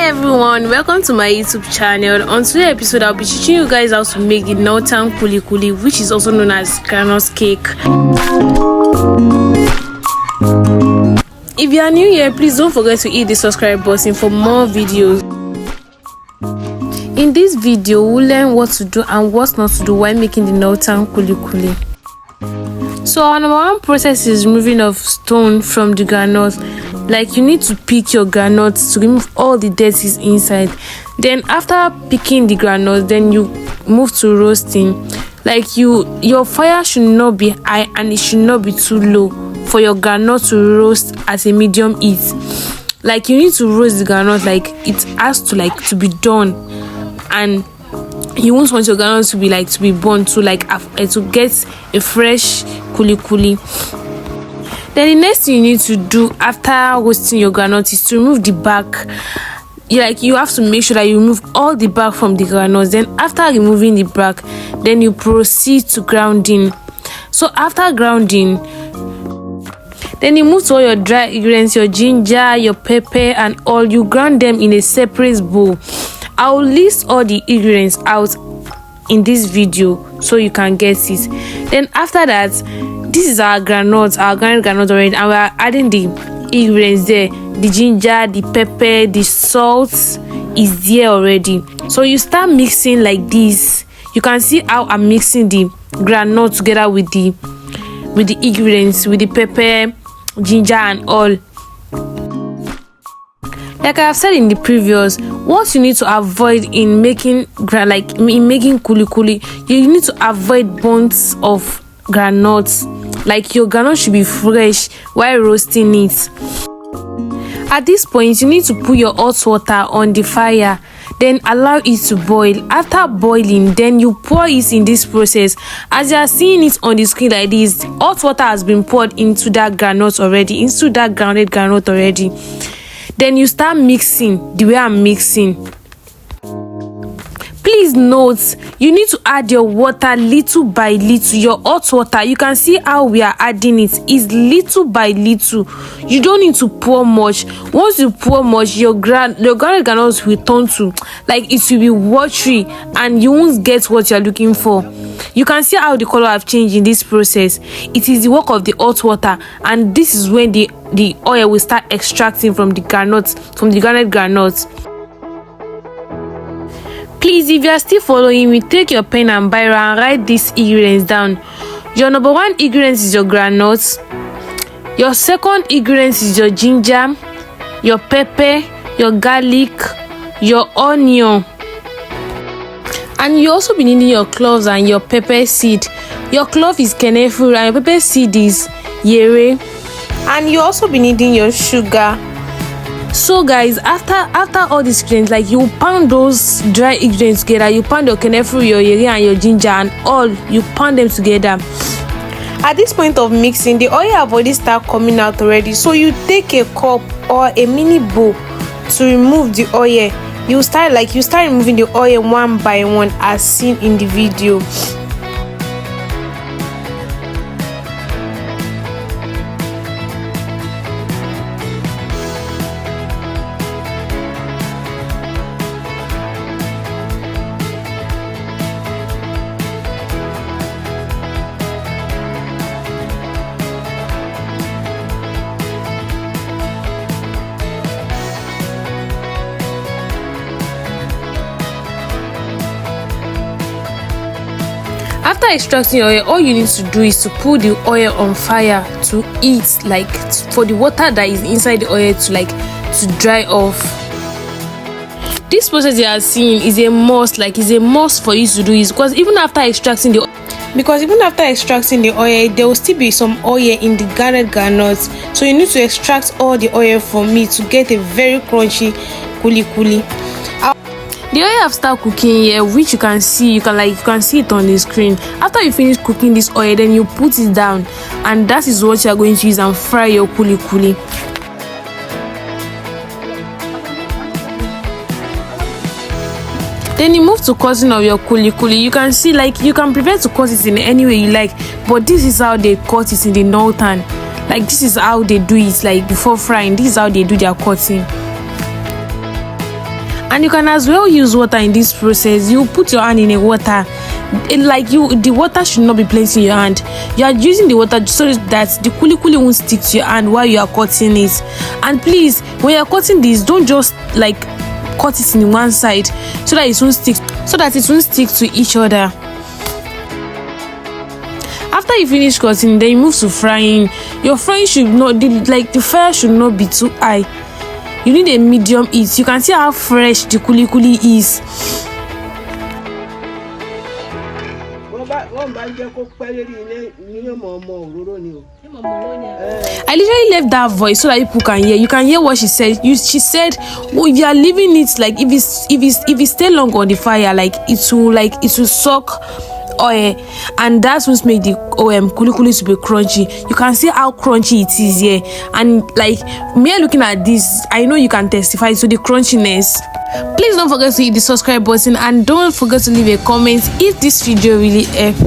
Hi everyone, welcome to my YouTube channel. On today's episode, I'll be teaching you guys how to make the northern kulikuli, which is also known as groundnut cake. If you are new here, please don't forget to hit the subscribe button for more videos. In this video, we'll learn what to do and what not to do while making the northern kulikuli. So our number one process is removing of stone from the groundnut. Like, you need to pick your groundnuts to remove all the dirt is inside. Then after picking the groundnuts, then you move to roasting. Like, your fire should not be high and it should not be too low for your groundnut to roast at a medium heat. Like, you need to roast the groundnut, like it has to be done, and you won't want your groundnut to be burnt to to get a fresh kulikuli. Then the next thing you need to do after roasting your groundnut is to remove the bark. You have to make sure that you remove all the bark from the groundnut. Then after removing the bark, then you proceed to grounding. So after grounding, then you move to all your dry ingredients, your ginger, your pepper, and all. You ground them in a separate bowl. I'll list all the ingredients out in this video so you can get it. Then after that, this is our groundnut already, and we are adding the ingredients there. The ginger, the pepper, the salt is there already. So you start mixing like this. You can see how I'm mixing the groundnut together with the ingredients, with the pepper, ginger, and all. Like I have said in the previous, what you need to avoid in making kulikuli, you need to avoid burnt of groundnuts. Like, your groundnut should be fresh while roasting it. At this point, you need to put your hot water on the fire, then allow it to boil. After boiling, then you pour it in this process. As you are seeing it on the screen like this, hot water has been poured into that groundnut already, into that grounded groundnut already. Then you start mixing the way I'm mixing. Please note, you need to add your water little by little. Your hot water, you can see how we are adding it is little by little. You don't need to pour much. Once you pour much, your grounded groundnut will turn to, it will be watery and you won't get what you're looking for. You can see how the color have changed in this process. It is the work of the hot water, and this is when the oil will start extracting from the grounded groundnut. Please, if you are still following me, take your pen and biro and write these ingredients down. Your number one ingredient is your groundnuts. Your second ingredient is your ginger, your pepper, your garlic, your onion. And you also be needing your cloves and your pepper seed. Your clove is kanafuru and your pepper seed is yere. And you also be needing your sugar. So guys, after all these ingredients, you pound those dry ingredients together. You pound your kanafuru, your yere, and your ginger, and all. You pound them together. At this point of mixing, the oil have already started coming out already. So you take a cup or a mini bowl to remove the oil. You start removing the oil one by one, as seen in the video. After extracting your oil, all you need to do is to put the oil on fire to heat, for the water that is inside the oil to dry off. This process you are seeing is a must, is a must for you to do it, because even after extracting the oil, there will still be some oil in the grounded groundnuts. So you need to extract all the oil from it to get a very crunchy kulikuli. The oil have started cooking here, which you can see. You can see it on the screen. After you finish cooking this oil, then you put it down, and that is what you are going to use and fry your kulikuli. Then you move to cutting of your kulikuli. You can see, you can prepare to cut it in any way you like, but this is how they cut it in the northern. This is how they do it. Before frying, this is how they do their cutting. And you can as well use water in this process. You put your hand in a water, the water should not be plenty in your hand. You are using the water so that the kulikuli won't stick to your hand while you are cutting it. And please, when you are cutting this, don't just cut it in one side so that it won't stick to each other. After you finish cutting, then you move to frying. Your frying should not the fire should not be too high. You need a medium heat. You can see how fresh the kulikuli is. I literally left that voice so that people can hear. You can hear what she said. She said, "Oh, you are leaving it if it stay long on the fire, it will suck oil, and that's what make the kulikuli to be crunchy." You can see how crunchy it is here, and me looking at this, I know you can testify to the crunchiness. Please don't forget to hit the subscribe button and don't forget to leave a comment if this video really helped.